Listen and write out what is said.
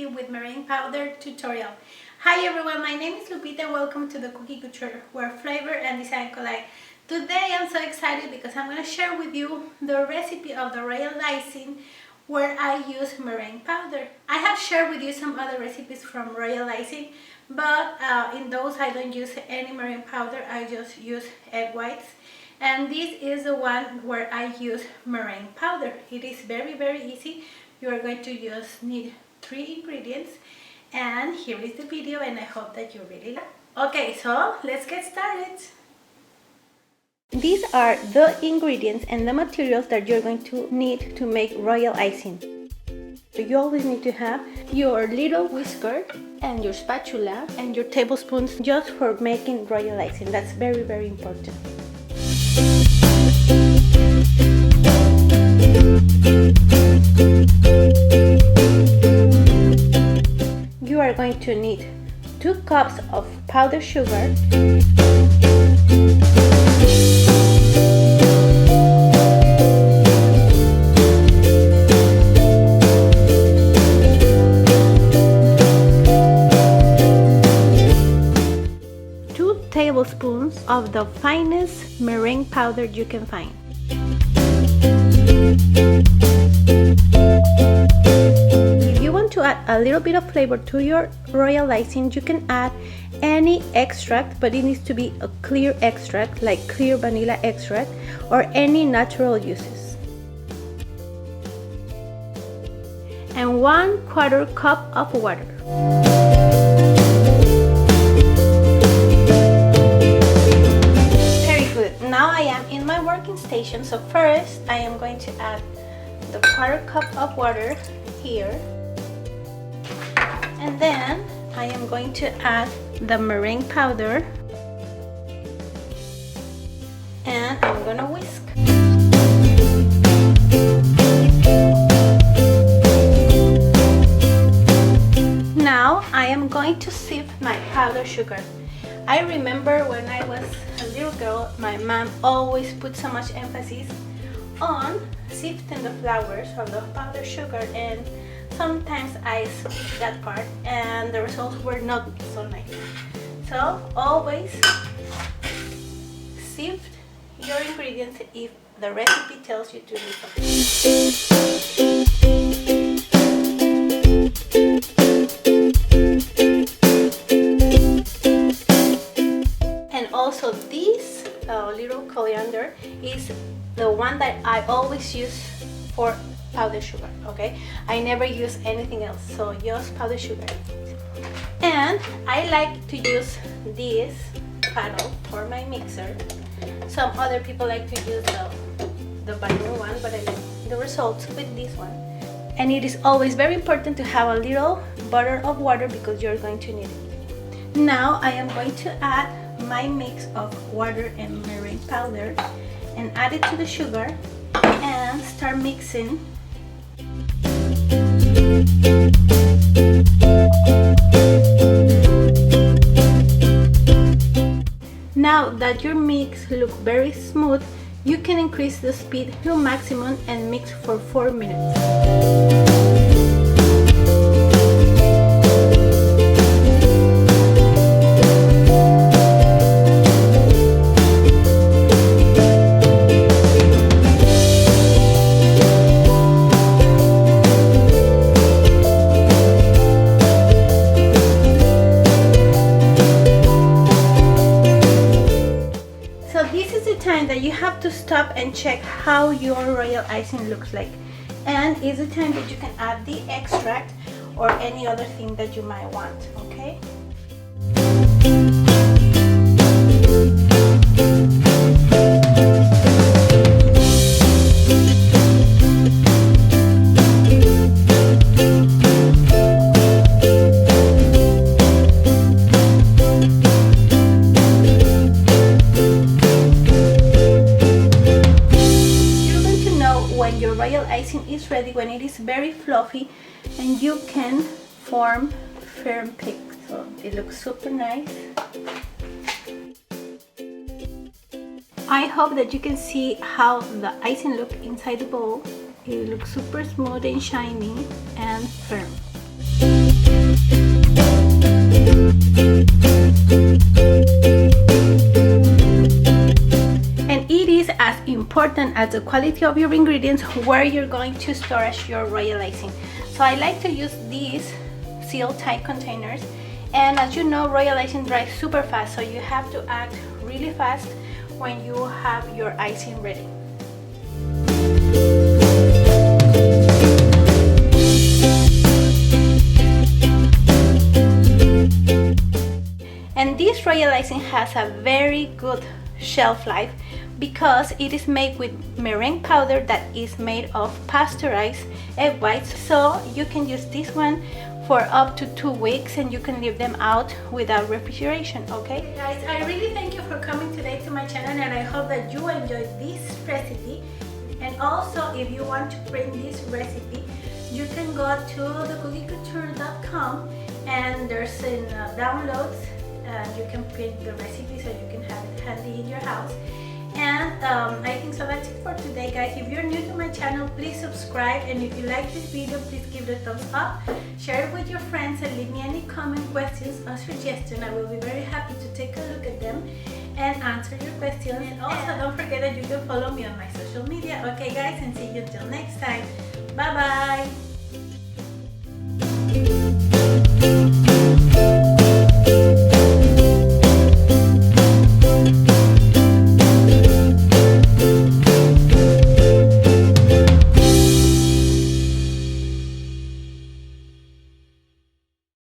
recipe with meringue powder tutorial. Hi everyone, my name is Lupita and welcome to the Cookie Couture, where flavor and design collide. Today I'm so excited because I'm going to share with you the recipe of the Royal Icing where I use meringue powder. I have shared with you some other recipes from Royal Icing, but in those I don't use any meringue powder, I just use egg whites. And this is the one where I use meringue powder. It is very easy. You are going to just need 3 ingredients, and here is the video, and I hope that you really like it. Okay, so let's get started. These are the ingredients and the materials that you're going to need to make Royal Icing. So you always need to have your little whisker and your spatula and your tablespoons just for making Royal Icing. That's very important. You are going to need 2 cups of powdered sugar, 2 tablespoons of the finest meringue powder you can find. If you want to add a little bit of flavor to your Royal Icing, you can add any extract, but it needs to be a clear extract, like clear vanilla extract, or any natural juices. And 1/4 cup of water. Very good. Now I am in my working station, so first I am going to add the 1/4 cup of water here, and then I am going to add the meringue powder, and I'm gonna whisk. Now I am going to sift my powdered sugar. I remember when I was a little girl, my mom always put so much emphasis on sifting the flours of the powdered sugar, and sometimes I skipped that part and the results were not so nice. So always sift your ingredients if the recipe tells you to do so. And also this little coriander is the one that I always use for powdered sugar, okay? I never use anything else, so just powdered sugar. And I like to use this paddle for my mixer. Some other people like to use the balloon one, but I like the results with this one. And it is always very important to have a little butter of water because you're going to need it. Now I am going to add my mix of water and meringue powder and add it to the sugar and start mixing. Now that your mix looks very smooth, you can increase the speed to maximum and mix for 4 minutes. That you have to stop and check how your Royal Icing looks like, and it's the time that you can add the extract or any other thing that you might want, okay? Royal Icing is ready when it is very fluffy and you can form firm peaks. So it looks super nice. I hope that you can see how the icing looks inside the bowl. It looks super smooth and shiny and firm. And it is as important as the quality of your ingredients where you're going to store your Royal Icing. So I like to use these seal tight containers, and as you know, Royal Icing dries super fast, so you have to act really fast when you have your icing ready. And this Royal Icing has a very good shelf life because it is made with meringue powder that is made of pasteurized egg whites, so you can use this one for up to 2 weeks and you can leave them out without refrigeration. Okay guys, I really thank you for coming today to my channel, and I hope that you enjoyed this recipe. And also, if you want to print this recipe, you can go to thecookieCouture.com and there's in downloads, and you can print the recipe so you can have it handy in your house. And I think so that's it for today, guys. If you're new to my channel, please subscribe, and if you like this video, please give it a thumbs up, share it with your friends, and leave me any comment, questions or suggestions. I will be very happy to take a look at them and answer your questions. And also, don't forget that you can follow me on my social media. Okay guys, and see you until next time. Bye bye.